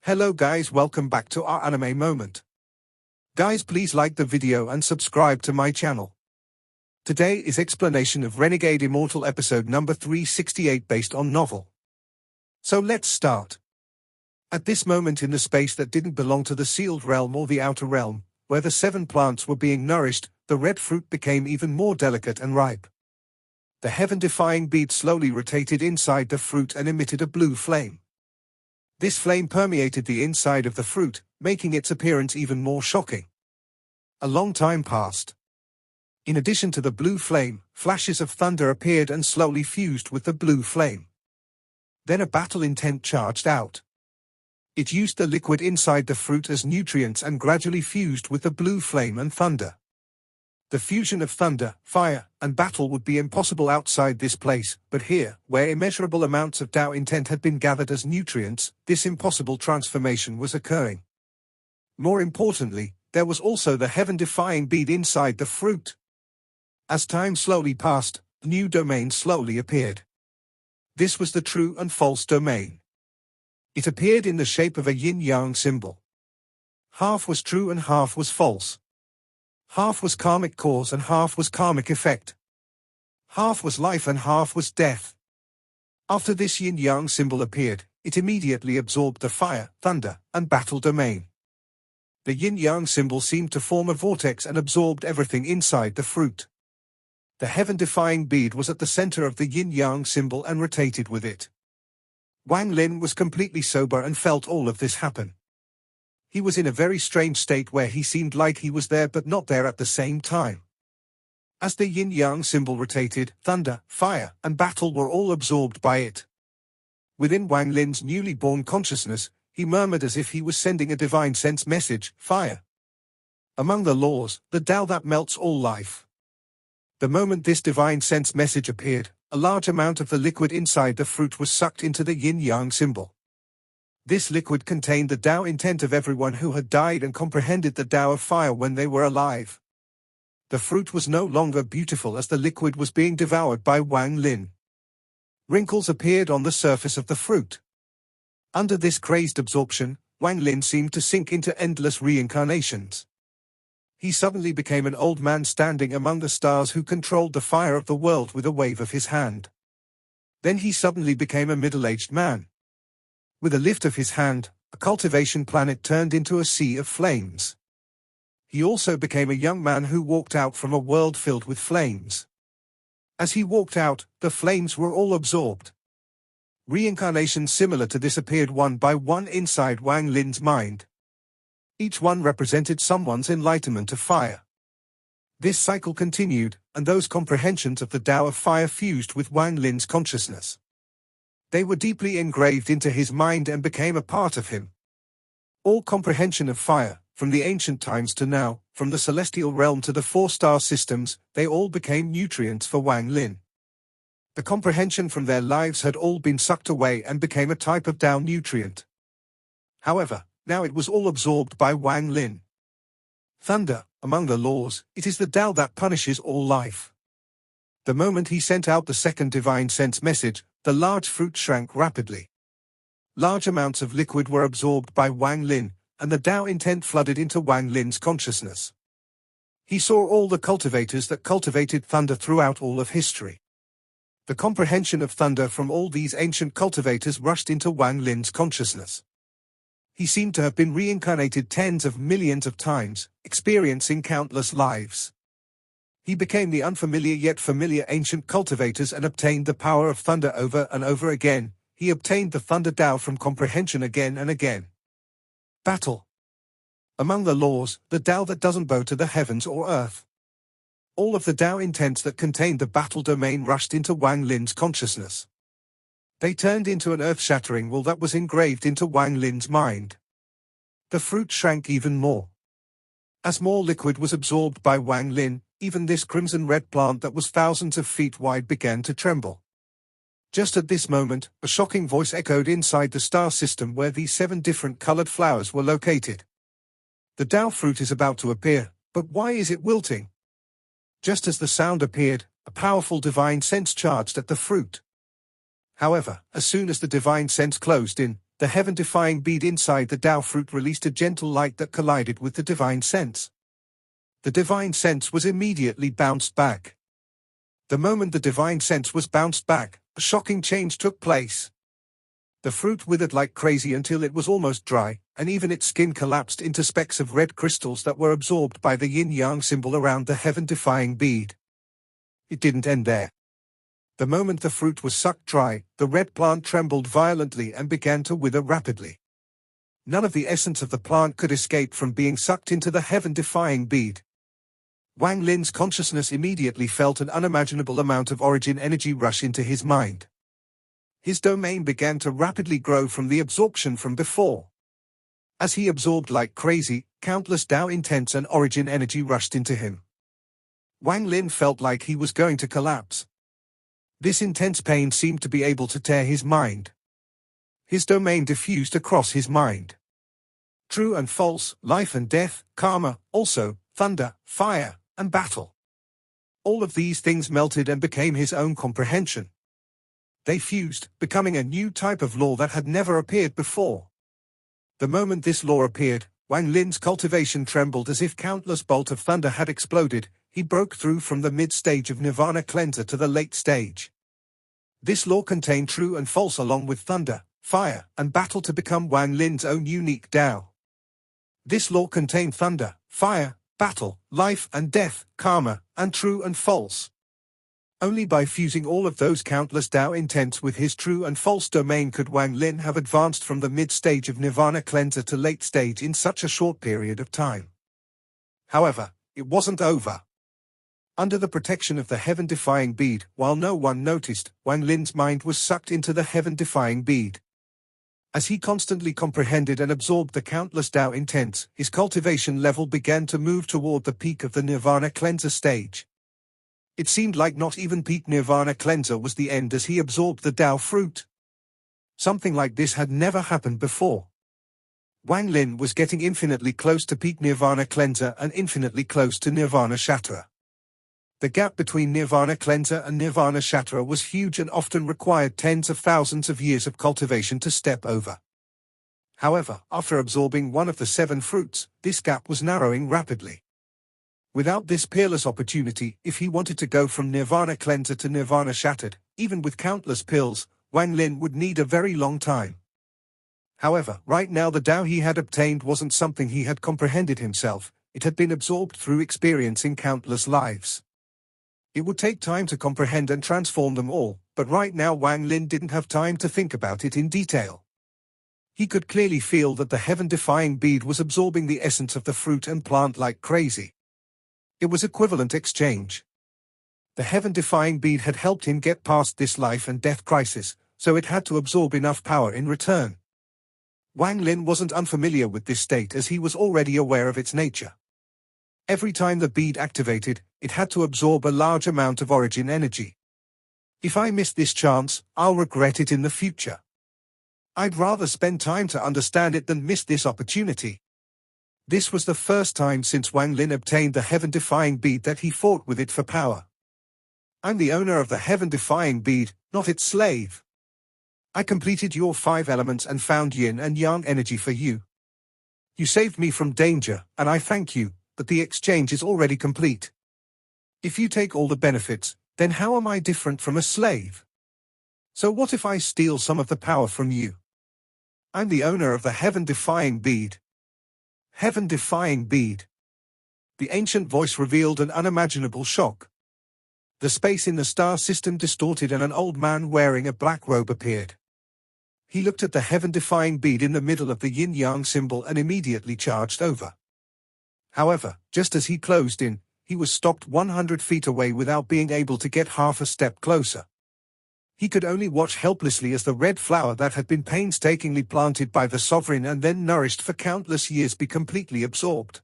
Hello guys, welcome back to our anime moment. Guys, please like the video and subscribe to my channel. Today is explanation of Renegade Immortal episode number 368 based on novel. So let's start. At this moment in the space that didn't belong to the sealed realm or the outer realm, where the 7 plants were being nourished, the red fruit became even more delicate and ripe. The heaven-defying bead slowly rotated inside the fruit and emitted a blue flame. This flame permeated the inside of the fruit, making its appearance even more shocking. A long time passed. In addition to the blue flame, flashes of thunder appeared and slowly fused with the blue flame. Then a battle intent charged out. It used the liquid inside the fruit as nutrients and gradually fused with the blue flame and thunder. The fusion of thunder, fire, and battle would be impossible outside this place, but here, where immeasurable amounts of Tao intent had been gathered as nutrients, this impossible transformation was occurring. More importantly, there was also the heaven-defying bead inside the fruit. As time slowly passed, a new domain slowly appeared. This was the true and false domain. It appeared in the shape of a yin-yang symbol. Half was true and half was false. Half was karmic cause and half was karmic effect. Half was life and half was death. After this yin-yang symbol appeared, it immediately absorbed the fire, thunder, and battle domain. The yin-yang symbol seemed to form a vortex and absorbed everything inside the fruit. The heaven-defying bead was at the center of the yin-yang symbol and rotated with it. Wang Lin was completely sober and felt all of this happen. He was in a very strange state where he seemed like he was there but not there at the same time. As the yin-yang symbol rotated, thunder, fire, and battle were all absorbed by it. Within Wang Lin's newly born consciousness, he murmured as if he was sending a divine sense message, fire. Among the laws, the Tao that melts all life. The moment this divine sense message appeared, a large amount of the liquid inside the fruit was sucked into the yin-yang symbol. This liquid contained the Tao intent of everyone who had died and comprehended the Tao of fire when they were alive. The fruit was no longer beautiful as the liquid was being devoured by Wang Lin. Wrinkles appeared on the surface of the fruit. Under this crazed absorption, Wang Lin seemed to sink into endless reincarnations. He suddenly became an old man standing among the stars who controlled the fire of the world with a wave of his hand. Then he suddenly became a middle-aged man. With a lift of his hand, a cultivation planet turned into a sea of flames. He also became a young man who walked out from a world filled with flames. As he walked out, the flames were all absorbed. Reincarnations similar to this appeared one by one inside Wang Lin's mind. Each one represented someone's enlightenment of fire. This cycle continued, and those comprehensions of the Tao of fire fused with Wang Lin's consciousness. They were deeply engraved into his mind and became a part of him. All comprehension of fire, from the ancient times to now, from the celestial realm to the 4-star systems, they all became nutrients for Wang Lin. The comprehension from their lives had all been sucked away and became a type of Tao nutrient. However, now it was all absorbed by Wang Lin. Thunder, among the laws, it is the Tao that punishes all life. The moment he sent out the second divine sense message, the large fruit shrank rapidly. Large amounts of liquid were absorbed by Wang Lin, and the Tao intent flooded into Wang Lin's consciousness. He saw all the cultivators that cultivated thunder throughout all of history. The comprehension of thunder from all these ancient cultivators rushed into Wang Lin's consciousness. He seemed to have been reincarnated tens of millions of times, experiencing countless lives. He became the unfamiliar yet familiar ancient cultivators and obtained the power of thunder over and over again. He obtained the thunder Tao from comprehension again and again. Battle. Among the laws, the Tao that doesn't bow to the heavens or earth. All of the Tao intents that contained the battle domain rushed into Wang Lin's consciousness. They turned into an earth-shattering wall that was engraved into Wang Lin's mind. The fruit shrank even more. As more liquid was absorbed by Wang Lin, even this crimson-red plant that was thousands of feet wide began to tremble. Just at this moment, a shocking voice echoed inside the star system where these 7 different colored flowers were located. The Tao fruit is about to appear, but why is it wilting? Just as the sound appeared, a powerful divine sense charged at the fruit. However, as soon as the divine sense closed in, The heaven-defying bead inside the Tao fruit released a gentle light that collided with the divine sense. The divine sense was immediately bounced back. The moment the divine sense was bounced back, a shocking change took place. The fruit withered like crazy until it was almost dry, and even its skin collapsed into specks of red crystals that were absorbed by the yin-yang symbol around the heaven-defying bead. It didn't end there. The moment the fruit was sucked dry, the red plant trembled violently and began to wither rapidly. None of the essence of the plant could escape from being sucked into the heaven-defying bead. Wang Lin's consciousness immediately felt an unimaginable amount of origin energy rush into his mind. His domain began to rapidly grow from the absorption from before. As he absorbed like crazy, countless Tao intents and origin energy rushed into him. Wang Lin felt like he was going to collapse. This intense pain seemed to be able to tear his mind. His domain diffused across his mind. True and false, life and death, karma, also, thunder, fire, and battle. All of these things melted and became his own comprehension. They fused, becoming a new type of law that had never appeared before. The moment this law appeared, Wang Lin's cultivation trembled as if countless bolts of thunder had exploded. He broke through from the mid-stage of Nirvana cleanser to the late stage. This law contained true and false along with thunder, fire, and battle to become Wang Lin's own unique Tao. This law contained thunder, fire, battle, life and death, karma, and true and false. Only by fusing all of those countless Tao intents with his true and false domain could Wang Lin have advanced from the mid-stage of Nirvana cleanser to late stage in such a short period of time. However, it wasn't over. Under the protection of the heaven-defying bead, while no one noticed, Wang Lin's mind was sucked into the heaven-defying bead. As he constantly comprehended and absorbed the countless Tao intents, his cultivation level began to move toward the peak of the Nirvana cleanser stage. It seemed like not even peak Nirvana cleanser was the end as he absorbed the Tao fruit. Something like this had never happened before. Wang Lin was getting infinitely close to peak Nirvana cleanser and infinitely close to Nirvana Shattra. The gap between Nirvana cleanser and Nirvana Shattra was huge and often required tens of thousands of years of cultivation to step over. However, after absorbing one of the 7 fruits, this gap was narrowing rapidly. Without this peerless opportunity, if he wanted to go from Nirvana cleanser to Nirvana Shattered, even with countless pills, Wang Lin would need a very long time. However, right now the Tao he had obtained wasn't something he had comprehended himself, it had been absorbed through experiencing countless lives. It would take time to comprehend and transform them all, but right now Wang Lin didn't have time to think about it in detail. He could clearly feel that the heaven-defying bead was absorbing the essence of the fruit and plant like crazy. It was equivalent exchange. The heaven-defying bead had helped him get past this life and death crisis, so it had to absorb enough power in return. Wang Lin wasn't unfamiliar with this state as he was already aware of its nature. Every time the bead activated, it had to absorb a large amount of origin energy. If I miss this chance, I'll regret it in the future. I'd rather spend time to understand it than miss this opportunity. This was the first time since Wang Lin obtained the heaven-defying bead that he fought with it for power. I'm the owner of the heaven-defying bead, not its slave. I completed your 5 elements and found yin and yang energy for you. You saved me from danger, and I thank you, but the exchange is already complete. If you take all the benefits, then how am I different from a slave? So what if I steal some of the power from you? I'm the owner of the heaven-defying bead. Heaven-defying bead. The ancient voice revealed an unimaginable shock. The space in the star system distorted and an old man wearing a black robe appeared. He looked at the heaven-defying bead in the middle of the yin-yang symbol and immediately charged over. However, just as he closed in, he was stopped 100 feet away without being able to get half a step closer. He could only watch helplessly as the red flower that had been painstakingly planted by the sovereign and then nourished for countless years be completely absorbed.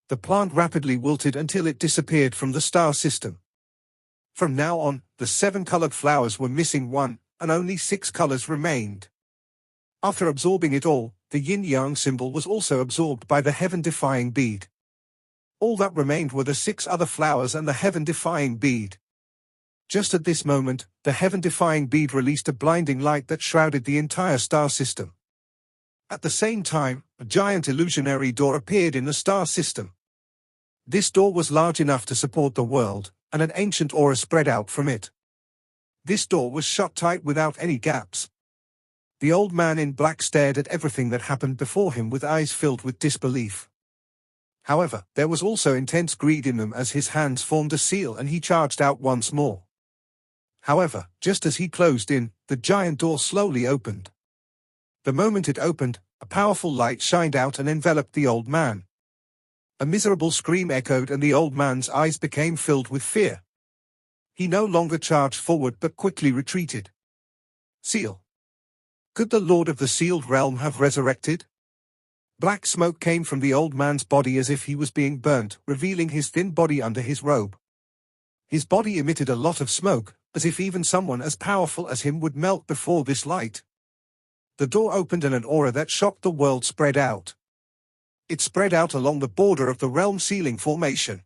The plant rapidly wilted until it disappeared from the star system. From now on, the 7 colored flowers were missing 1, and only 6 colors remained. After absorbing it all, the yin-yang symbol was also absorbed by the heaven-defying bead. All that remained were the 6 other flowers and the heaven-defying bead. Just at this moment, the heaven-defying bead released a blinding light that shrouded the entire star system. At the same time, a giant illusionary door appeared in the star system. This door was large enough to support the world, and an ancient aura spread out from it. This door was shut tight without any gaps. The old man in black stared at everything that happened before him with eyes filled with disbelief. However, there was also intense greed in them as his hands formed a seal and he charged out once more. However, just as he closed in, the giant door slowly opened. The moment it opened, a powerful light shined out and enveloped the old man. A miserable scream echoed and the old man's eyes became filled with fear. He no longer charged forward but quickly retreated. Seal. Could the Lord of the Sealed Realm have resurrected? Black smoke came from the old man's body as if he was being burnt, revealing his thin body under his robe. His body emitted a lot of smoke, as if even someone as powerful as him would melt before this light. The door opened and an aura that shocked the world spread out. It spread out along the border of the realm sealing formation.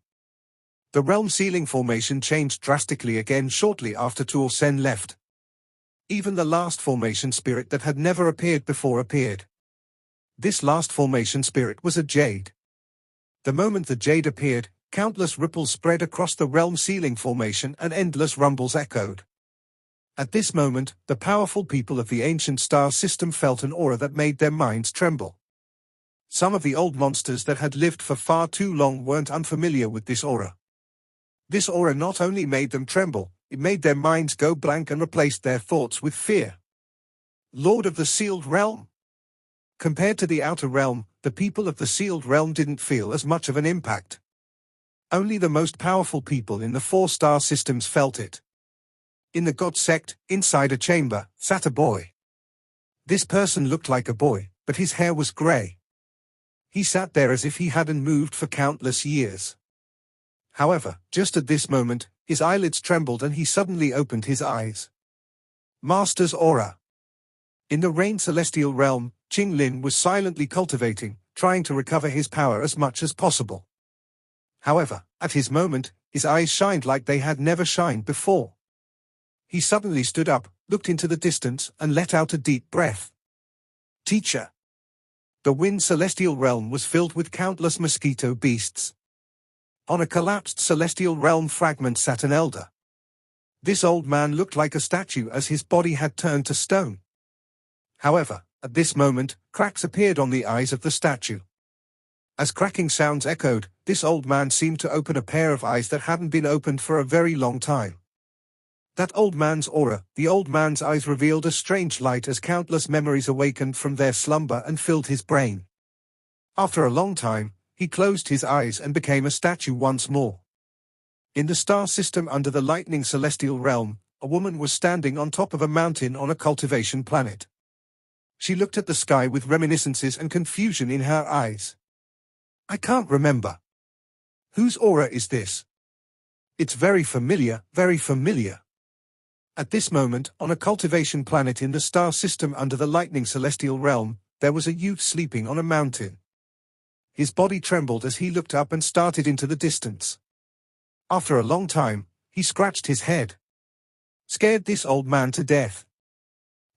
The realm sealing formation changed drastically again shortly after Tuol Sen left. Even the last formation spirit that had never appeared before appeared. This last formation spirit was a jade. The moment the jade appeared, countless ripples spread across the realm sealing formation and endless rumbles echoed. At this moment, the powerful people of the ancient star system felt an aura that made their minds tremble. Some of the old monsters that had lived for far too long weren't unfamiliar with this aura. This aura not only made them tremble, it made their minds go blank and replaced their thoughts with fear. Lord of the Sealed Realm? Compared to the outer realm, the people of the Sealed Realm didn't feel as much of an impact. Only the most powerful people in the 4-star systems felt it. In the God sect, inside a chamber, sat a boy. This person looked like a boy, but his hair was grey. He sat there as if he hadn't moved for countless years. However, just at this moment, his eyelids trembled and he suddenly opened his eyes. Master's aura. In the Rain Celestial Realm, Qing Lin was silently cultivating, trying to recover his power as much as possible. However, at his moment, his eyes shined like they had never shined before. He suddenly stood up, looked into the distance, and let out a deep breath. Teacher. The Wind Celestial Realm was filled with countless mosquito beasts. On a collapsed celestial realm fragment sat an elder. This old man looked like a statue as his body had turned to stone. However, at this moment, cracks appeared on the eyes of the statue. As cracking sounds echoed, this old man seemed to open a pair of eyes that hadn't been opened for a very long time. That old man's aura, the old man's eyes revealed a strange light as countless memories awakened from their slumber and filled his brain. After a long time, he closed his eyes and became a statue once more. In the star system under the lightning celestial realm, a woman was standing on top of a mountain on a cultivation planet. She looked at the sky with reminiscences and confusion in her eyes. I can't remember. Whose aura is this? It's very familiar, very familiar. At this moment, on a cultivation planet in the star system under the lightning celestial realm, there was a youth sleeping on a mountain. His body trembled as he looked up and started into the distance. After a long time, he scratched his head. Scared this old man to death.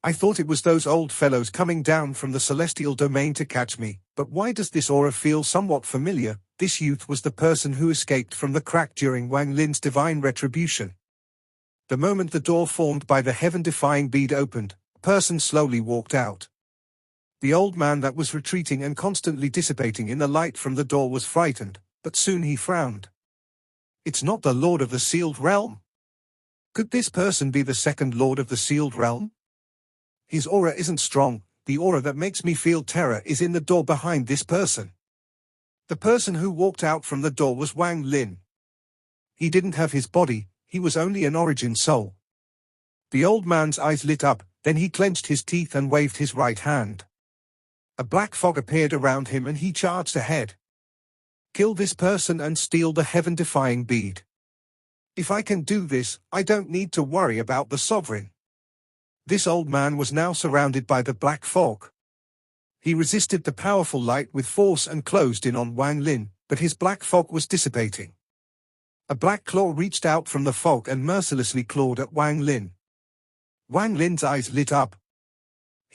I thought it was those old fellows coming down from the celestial domain to catch me, but why does this aura feel somewhat familiar? This youth was the person who escaped from the crack during Wang Lin's divine retribution. The moment the door formed by the heaven-defying bead opened, a person slowly walked out. The old man that was retreating and constantly dissipating in the light from the door was frightened, but soon he frowned. It's not the Lord of the Sealed Realm? Could this person be the second Lord of the Sealed Realm? His aura isn't strong, the aura that makes me feel terror is in the door behind this person. The person who walked out from the door was Wang Lin. He didn't have his body, he was only an origin soul. The old man's eyes lit up, then he clenched his teeth and waved his right hand. A black fog appeared around him and he charged ahead. Kill this person and steal the heaven-defying bead. If I can do this, I don't need to worry about the sovereign. This old man was now surrounded by the black fog. He resisted the powerful light with force and closed in on Wang Lin, but his black fog was dissipating. A black claw reached out from the fog and mercilessly clawed at Wang Lin. Wang Lin's eyes lit up.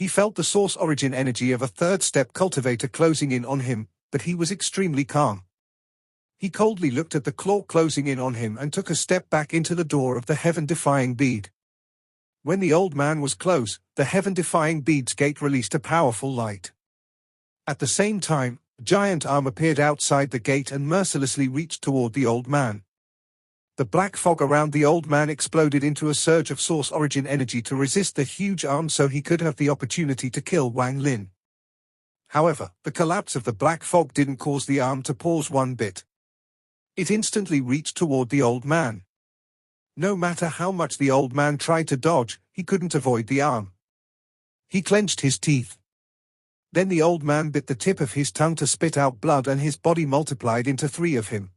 He felt the source origin energy of a third-step cultivator closing in on him, but he was extremely calm. He coldly looked at the claw closing in on him and took a step back into the door of the heaven-defying bead. When the old man was close, the heaven-defying bead's gate released a powerful light. At the same time, a giant arm appeared outside the gate and mercilessly reached toward the old man. The black fog around the old man exploded into a surge of source origin energy to resist the huge arm so he could have the opportunity to kill Wang Lin. However, the collapse of the black fog didn't cause the arm to pause one bit. It instantly reached toward the old man. No matter how much the old man tried to dodge, he couldn't avoid the arm. He clenched his teeth. Then the old man bit the tip of his tongue to spit out blood and his body multiplied into 3 of him.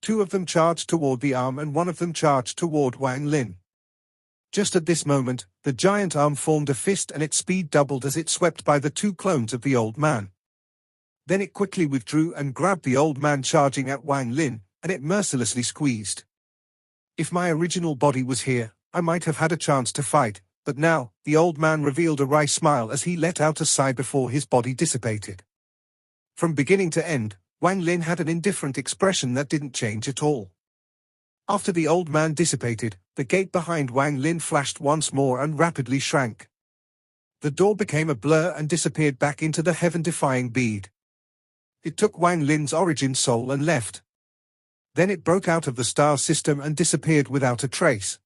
2 of them charged toward the arm and 1 of them charged toward Wang Lin. Just at this moment, the giant arm formed a fist and its speed doubled as it swept by the 2 clones of the old man. Then it quickly withdrew and grabbed the old man charging at Wang Lin, and it mercilessly squeezed. If my original body was here, I might have had a chance to fight, but now, the old man revealed a wry smile as he let out a sigh before his body dissipated. From beginning to end, Wang Lin had an indifferent expression that didn't change at all. After the old man dissipated, the gate behind Wang Lin flashed once more and rapidly shrank. The door became a blur and disappeared back into the heaven-defying bead. It took Wang Lin's origin soul and left. Then it broke out of the star system and disappeared without a trace.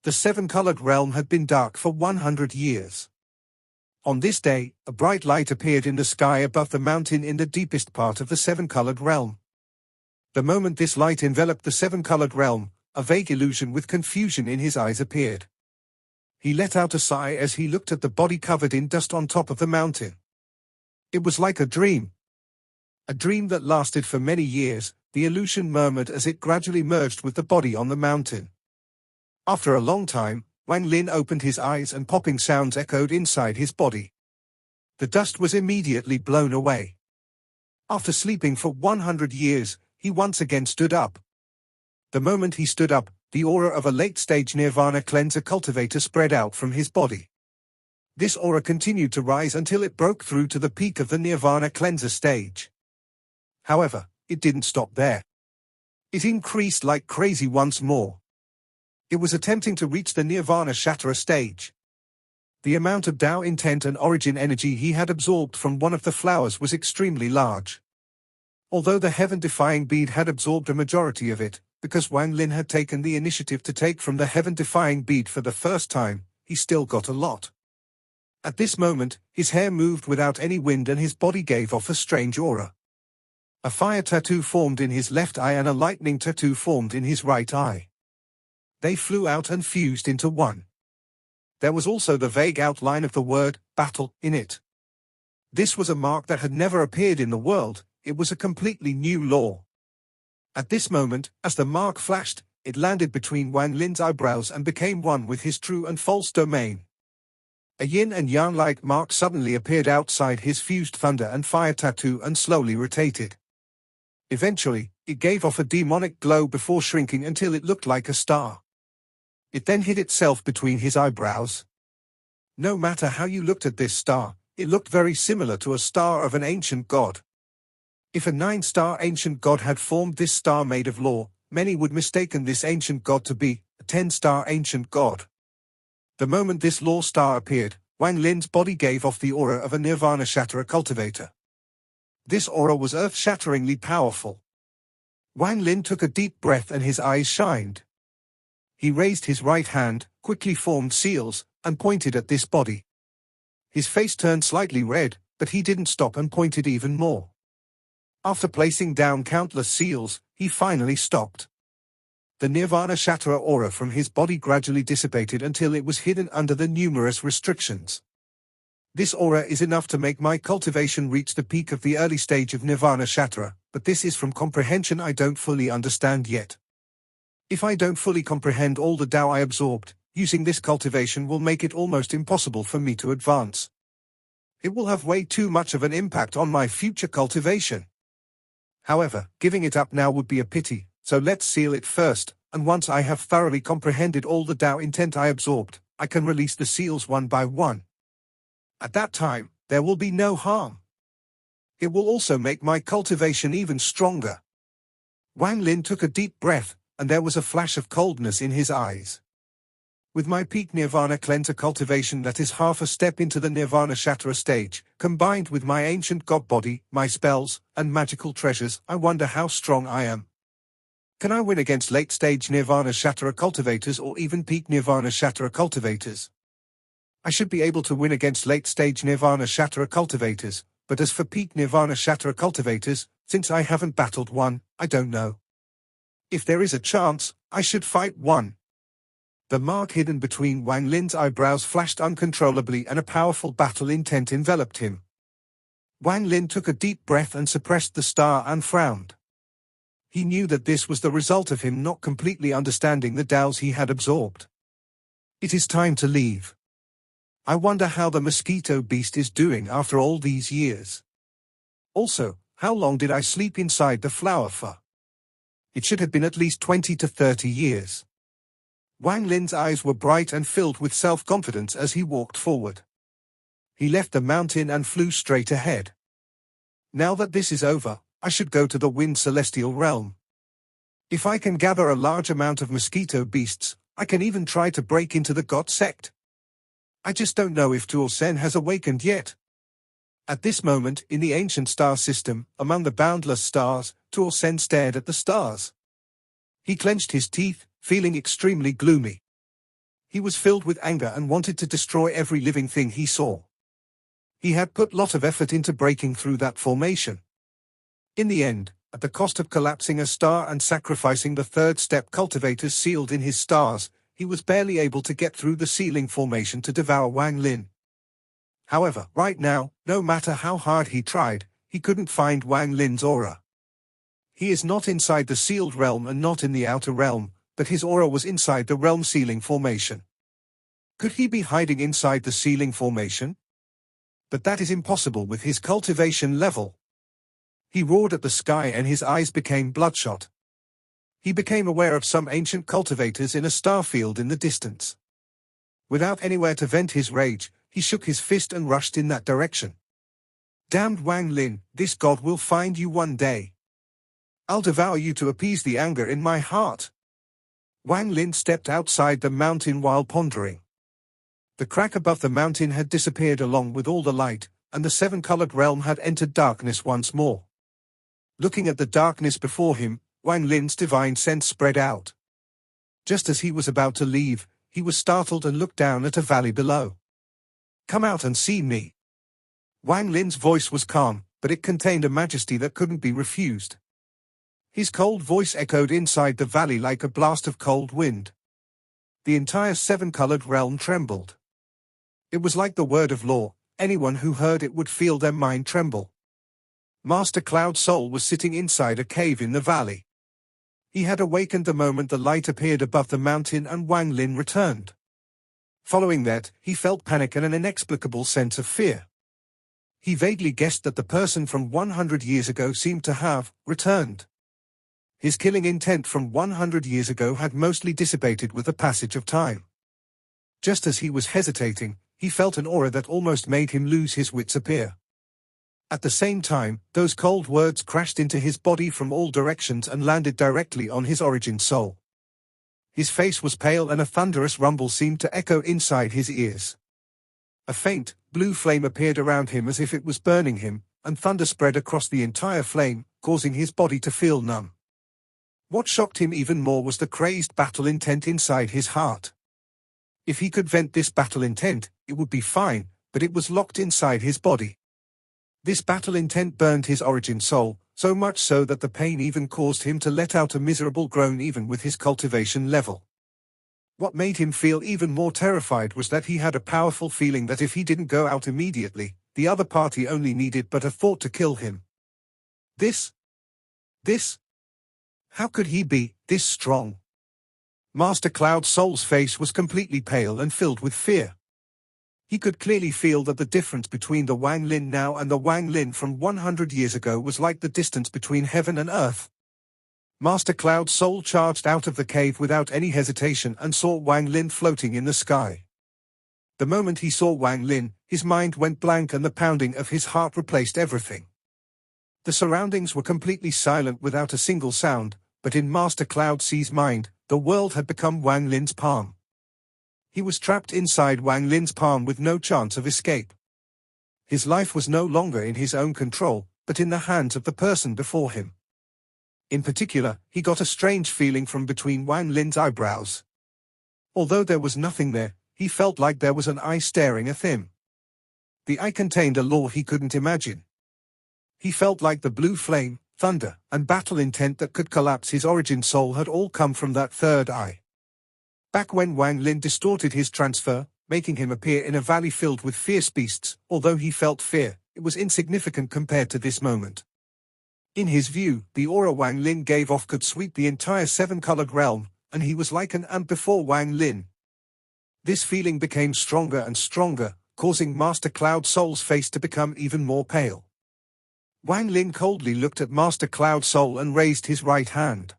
The 7-colored realm had been dark for 100 years. On this day, a bright light appeared in the sky above the mountain in the deepest part of the 7-colored realm. The moment this light enveloped the 7-colored realm, a vague illusion with confusion in his eyes appeared. He let out a sigh as he looked at the body covered in dust on top of the mountain. It was like a dream. A dream that lasted for many years, the illusion murmured as it gradually merged with the body on the mountain. After a long time, Wang Lin opened his eyes and popping sounds echoed inside his body. The dust was immediately blown away. After sleeping for 100 years, he once again stood up. The moment he stood up, the aura of a late-stage Nirvana cleanser cultivator spread out from his body. This aura continued to rise until it broke through to the peak of the Nirvana cleanser stage. However, it didn't stop there. It increased like crazy once more. It was attempting to reach the Nirvana Shatterer stage. The amount of Tao intent and origin energy he had absorbed from one of the flowers was extremely large. Although the heaven-defying bead had absorbed a majority of it, because Wang Lin had taken the initiative to take from the heaven-defying bead for the first time, he still got a lot. At this moment, his hair moved without any wind and his body gave off a strange aura. A fire tattoo formed in his left eye and a lightning tattoo formed in his right eye. They flew out and fused into one. There was also the vague outline of the word, battle, in it. This was a mark that had never appeared in the world, it was a completely new law. At this moment, as the mark flashed, it landed between Wang Lin's eyebrows and became one with his true and false domain. A yin and yang-like mark suddenly appeared outside his fused thunder and fire tattoo and slowly rotated. Eventually, it gave off a demonic glow before shrinking until it looked like a star. It then hid itself between his eyebrows. No matter how you looked at this star, it looked very similar to a star of an ancient god. If a 9-star ancient god had formed this star made of law, many would mistaken this ancient god to be a 10-star ancient god. The moment this law star appeared, Wang Lin's body gave off the aura of a Nirvana Shatterer cultivator. This aura was earth-shatteringly powerful. Wang Lin took a deep breath and his eyes shined. He raised his right hand, quickly formed seals, and pointed at this body. His face turned slightly red, but he didn't stop and pointed even more. After placing down countless seals, he finally stopped. The Nirvana Shatterer aura from his body gradually dissipated until it was hidden under the numerous restrictions. This aura is enough to make my cultivation reach the peak of the early stage of Nirvana Shatterer, but this is from comprehension I don't fully understand yet. If I don't fully comprehend all the Tao I absorbed, using this cultivation will make it almost impossible for me to advance. It will have way too much of an impact on my future cultivation. However, giving it up now would be a pity, so let's seal it first, and once I have thoroughly comprehended all the Tao intent I absorbed, I can release the seals one by one. At that time, there will be no harm. It will also make my cultivation even stronger. Wang Lin took a deep breath, and there was a flash of coldness in his eyes. With my peak Nirvana cleanser cultivation that is half a step into the Nirvana Shatterer stage, combined with my ancient god body, my spells, and magical treasures, I wonder how strong I am. Can I win against late-stage Nirvana Shatterer cultivators or even peak Nirvana Shatterer cultivators? I should be able to win against late-stage Nirvana Shatterer cultivators, but as for peak Nirvana Shatterer cultivators, since I haven't battled one, I don't know. If there is a chance, I should fight one. The mark hidden between Wang Lin's eyebrows flashed uncontrollably and a powerful battle intent enveloped him. Wang Lin took a deep breath and suppressed the star and frowned. He knew that this was the result of him not completely understanding the Taos he had absorbed. It is time to leave. I wonder how the mosquito beast is doing after all these years. Also, how long did I sleep inside the flower for? It should have been at least 20 to 30 years. Wang Lin's eyes were bright and filled with self-confidence as he walked forward. He left the mountain and flew straight ahead. Now that this is over, I should go to the Wind Celestial Realm. If I can gather a large amount of mosquito beasts, I can even try to break into the God sect. I just don't know if Tuo Sen has awakened yet. At this moment, in the ancient star system, among the boundless stars, Tuo Sen stared at the stars. He clenched his teeth, feeling extremely gloomy. He was filled with anger and wanted to destroy every living thing he saw. He had put a lot of effort into breaking through that formation. In the end, at the cost of collapsing a star and sacrificing the third step cultivators sealed in his stars, he was barely able to get through the sealing formation to devour Wang Lin. However, right now, no matter how hard he tried, he couldn't find Wang Lin's aura. He is not inside the sealed realm and not in the outer realm, but his aura was inside the realm sealing formation. Could he be hiding inside the sealing formation? But that is impossible with his cultivation level. He roared at the sky and his eyes became bloodshot. He became aware of some ancient cultivators in a star field in the distance. Without anywhere to vent his rage, he shook his fist and rushed in that direction. Damned Wang Lin, this god will find you one day. I'll devour you to appease the anger in my heart. Wang Lin stepped outside the mountain while pondering. The crack above the mountain had disappeared along with all the light, and the seven-colored realm had entered darkness once more. Looking at the darkness before him, Wang Lin's divine sense spread out. Just as he was about to leave, he was startled and looked down at a valley below. Come out and see me. Wang Lin's voice was calm, but it contained a majesty that couldn't be refused. His cold voice echoed inside the valley like a blast of cold wind. The entire seven-colored realm trembled. It was like the word of law, anyone who heard it would feel their mind tremble. Master Cloud Soul was sitting inside a cave in the valley. He had awakened the moment the light appeared above the mountain and Wang Lin returned. Following that, he felt panic and an inexplicable sense of fear. He vaguely guessed that the person from 100 years ago seemed to have returned. His killing intent from 100 years ago had mostly dissipated with the passage of time. Just as he was hesitating, he felt an aura that almost made him lose his wits appear. At the same time, those cold words crashed into his body from all directions and landed directly on his origin soul. His face was pale and a thunderous rumble seemed to echo inside his ears. A faint, blue flame appeared around him as if it was burning him, and thunder spread across the entire flame, causing his body to feel numb. What shocked him even more was the crazed battle intent inside his heart. If he could vent this battle intent, it would be fine, but it was locked inside his body. This battle intent burned his origin soul, so much so that the pain even caused him to let out a miserable groan even with his cultivation level. What made him feel even more terrified was that he had a powerful feeling that if he didn't go out immediately, the other party only needed but a thought to kill him. This? How could he be this strong? Master Cloud Soul's face was completely pale and filled with fear. He could clearly feel that the difference between the Wang Lin now and the Wang Lin from 100 years ago was like the distance between heaven and earth. Master Cloud Soul charged out of the cave without any hesitation and saw Wang Lin floating in the sky. The moment he saw Wang Lin, his mind went blank and the pounding of his heart replaced everything. The surroundings were completely silent without a single sound, but in Master Cloud C's mind, the world had become Wang Lin's palm. He was trapped inside Wang Lin's palm with no chance of escape. His life was no longer in his own control, but in the hands of the person before him. In particular, he got a strange feeling from between Wang Lin's eyebrows. Although there was nothing there, he felt like there was an eye staring at him. The eye contained a law he couldn't imagine. He felt like the blue flame, thunder, and battle intent that could collapse his origin soul had all come from that third eye. Back when Wang Lin distorted his transfer, making him appear in a valley filled with fierce beasts, although he felt fear, it was insignificant compared to this moment. In his view, the aura Wang Lin gave off could sweep the entire seven-colored realm, and he was like an ant before Wang Lin. This feeling became stronger and stronger, causing Master Cloud Soul's face to become even more pale. Wang Lin coldly looked at Master Cloud Soul and raised his right hand.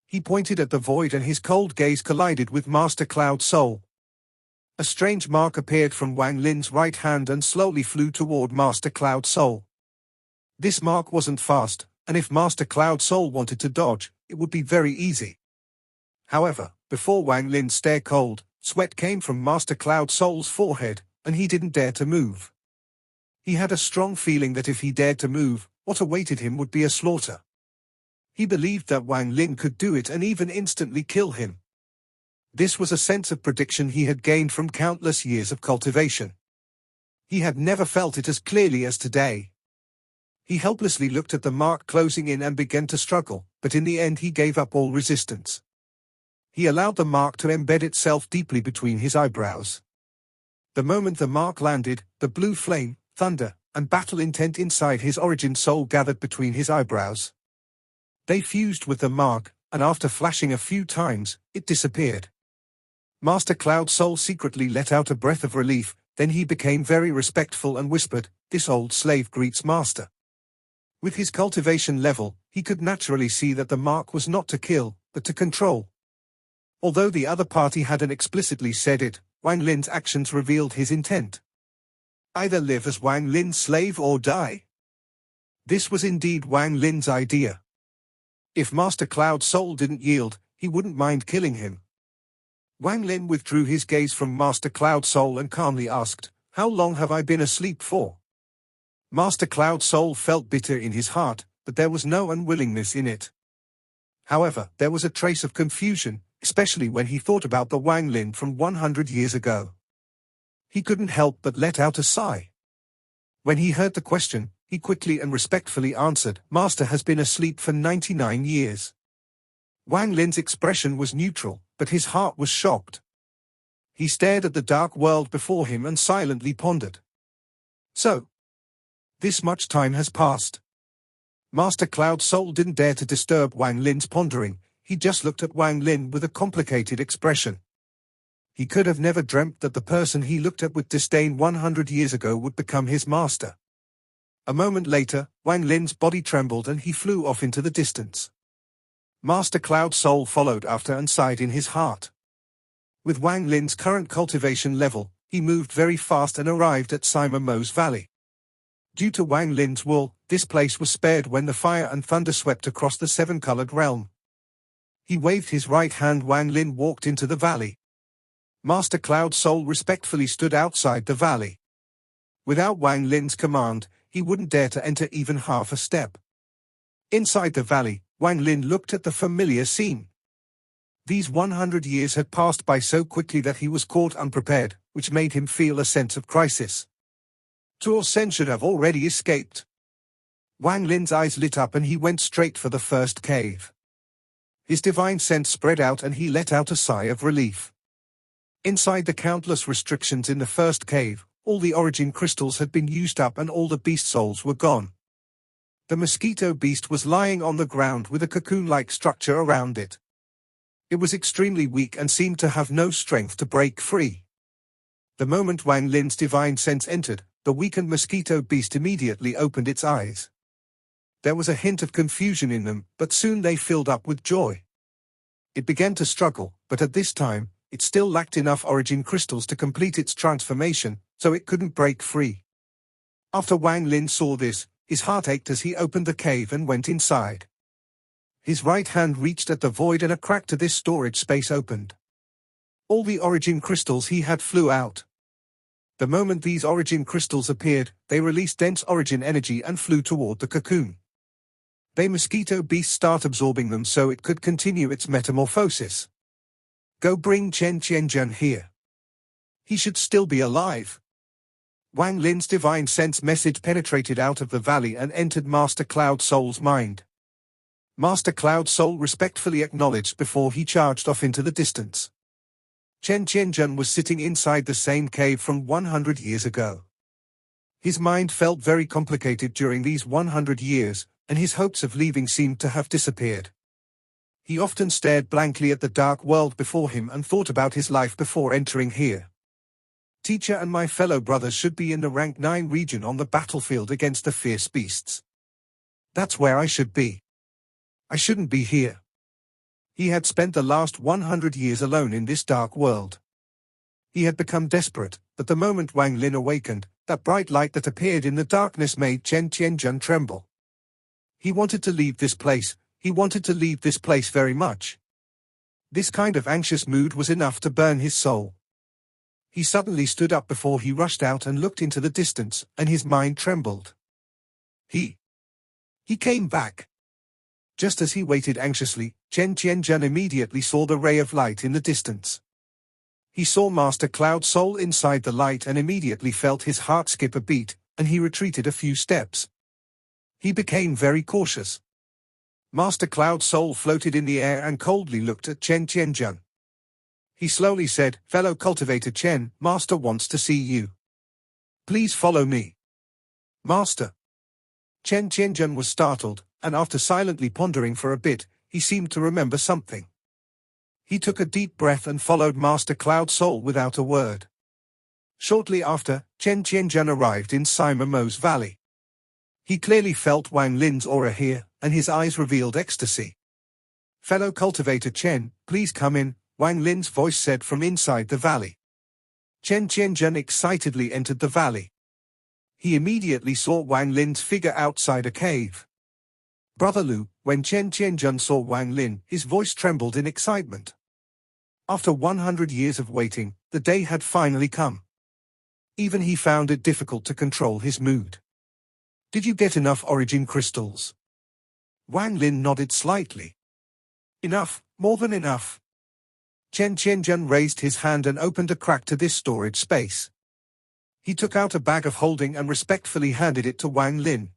He pointed at the void and his cold gaze collided with Master Cloud Soul. A strange mark appeared from Wang Lin's right hand and slowly flew toward Master Cloud Soul. This mark wasn't fast, and if Master Cloud Soul wanted to dodge, it would be very easy. However, before Wang Lin's stare cold, sweat came from Master Cloud Soul's forehead, and he didn't dare to move. He had a strong feeling that if he dared to move, what awaited him would be a slaughter. He believed that Wang Lin could do it and even instantly kill him. This was a sense of prediction he had gained from countless years of cultivation. He had never felt it as clearly as today. He helplessly looked at the mark closing in and began to struggle, but in the end he gave up all resistance. He allowed the mark to embed itself deeply between his eyebrows. The moment the mark landed, the blue flame, thunder, and battle intent inside his origin soul gathered between his eyebrows. They fused with the mark, and after flashing a few times, it disappeared. Master Cloud Soul secretly let out a breath of relief, then he became very respectful and whispered, "This old slave greets master." With his cultivation level, he could naturally see that the mark was not to kill, but to control. Although the other party hadn't explicitly said it, Wang Lin's actions revealed his intent. Either live as Wang Lin's slave or die. This was indeed Wang Lin's idea. If Master Cloud Soul didn't yield, he wouldn't mind killing him. Wang Lin withdrew his gaze from Master Cloud Soul and calmly asked, "How long have I been asleep for?" Master Cloud Soul felt bitter in his heart, but there was no unwillingness in it. However, there was a trace of confusion, especially when he thought about the Wang Lin from 100 years ago. He couldn't help but let out a sigh. When he heard the question, he quickly and respectfully answered, "Master has been asleep for 99 years. Wang Lin's expression was neutral, but his heart was shocked. He stared at the dark world before him and silently pondered. So, this much time has passed. Master Cloud Soul didn't dare to disturb Wang Lin's pondering, he just looked at Wang Lin with a complicated expression. He could have never dreamt that the person he looked at with disdain 100 years ago would become his master. A moment later, Wang Lin's body trembled and he flew off into the distance. Master Cloud Soul followed after and sighed in his heart. With Wang Lin's current cultivation level, he moved very fast and arrived at Sima Mo's Valley. Due to Wang Lin's will, this place was spared when the fire and thunder swept across the seven-colored realm. He waved his right hand. Wang Lin walked into the valley. Master Cloud Soul respectfully stood outside the valley. Without Wang Lin's command, he wouldn't dare to enter even half a step. Inside the valley, Wang Lin looked at the familiar scene. These 100 years had passed by so quickly that he was caught unprepared, which made him feel a sense of crisis. Tuo Sen should have already escaped. Wang Lin's eyes lit up and he went straight for the first cave. His divine sense spread out and he let out a sigh of relief. Inside the countless restrictions in the first cave, all the origin crystals had been used up and all the beast souls were gone. The mosquito beast was lying on the ground with a cocoon-like structure around it. It was extremely weak and seemed to have no strength to break free. The moment Wang Lin's divine sense entered, the weakened mosquito beast immediately opened its eyes. There was a hint of confusion in them, but soon they filled up with joy. It began to struggle, but at this time, it still lacked enough origin crystals to complete its transformation, so it couldn't break free. After Wang Lin saw this, his heart ached as he opened the cave and went inside. His right hand reached at the void and a crack to this storage space opened. All the origin crystals he had flew out. The moment these origin crystals appeared, they released dense origin energy and flew toward the cocoon. The mosquito beast started absorbing them so it could continue its metamorphosis. Go bring Chen Qianzhen here. He should still be alive. Wang Lin's divine sense message penetrated out of the valley and entered Master Cloud Soul's mind. Master Cloud Soul respectfully acknowledged before he charged off into the distance. Chen Qianzhen was sitting inside the same cave from 100 years ago. His mind felt very complicated during these 100 years, and his hopes of leaving seemed to have disappeared. He often stared blankly at the dark world before him and thought about his life before entering here. Teacher and my fellow brothers should be in the rank 9 region on the battlefield against the fierce beasts. That's where I should be. I shouldn't be here. He had spent the last 100 years alone in this dark world. He had become desperate, but the moment Wang Lin awakened, that bright light that appeared in the darkness made Chen Qianzhen tremble. He wanted to leave this place. He wanted to leave this place very much. This kind of anxious mood was enough to burn his soul. He suddenly stood up before he rushed out and looked into the distance, and his mind trembled. He came back. Just as he waited anxiously, Chen Qianzhen immediately saw the ray of light in the distance. He saw Master Cloud Soul inside the light and immediately felt his heart skip a beat, and he retreated a few steps. He became very cautious. Master Cloud Soul floated in the air and coldly looked at Chen Qianzhen. He slowly said, "Fellow cultivator Chen, Master wants to see you. Please follow me." "Master?" Chen Qianzhen was startled, and after silently pondering for a bit, he seemed to remember something. He took a deep breath and followed Master Cloud Soul without a word. Shortly after, Chen Qianzhen arrived in Sima Mo's valley. He clearly felt Wang Lin's aura here, and his eyes revealed ecstasy. "Fellow cultivator Chen, please come in," Wang Lin's voice said from inside the valley. Chen Qianzhen excitedly entered the valley. He immediately saw Wang Lin's figure outside a cave. "Brother Lu," when Chen Qianzhen saw Wang Lin, his voice trembled in excitement. After 100 years of waiting, the day had finally come. Even he found it difficult to control his mood. "Did you get enough origin crystals?" Wang Lin nodded slightly. "Enough, more than enough." Chen Qianzhen raised his hand and opened a crack to this storage space. He took out a bag of holding and respectfully handed it to Wang Lin.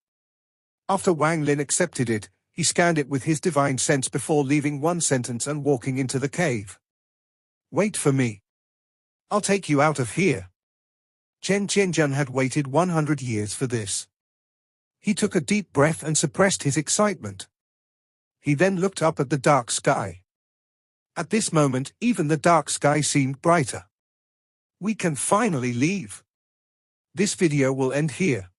After Wang Lin accepted it, he scanned it with his divine sense before leaving one sentence and walking into the cave. "Wait for me. I'll take you out of here." Chen Qianzhen had waited 100 years for this. He took a deep breath and suppressed his excitement. He then looked up at the dark sky. At this moment, even the dark sky seemed brighter. We can finally leave. This video will end here.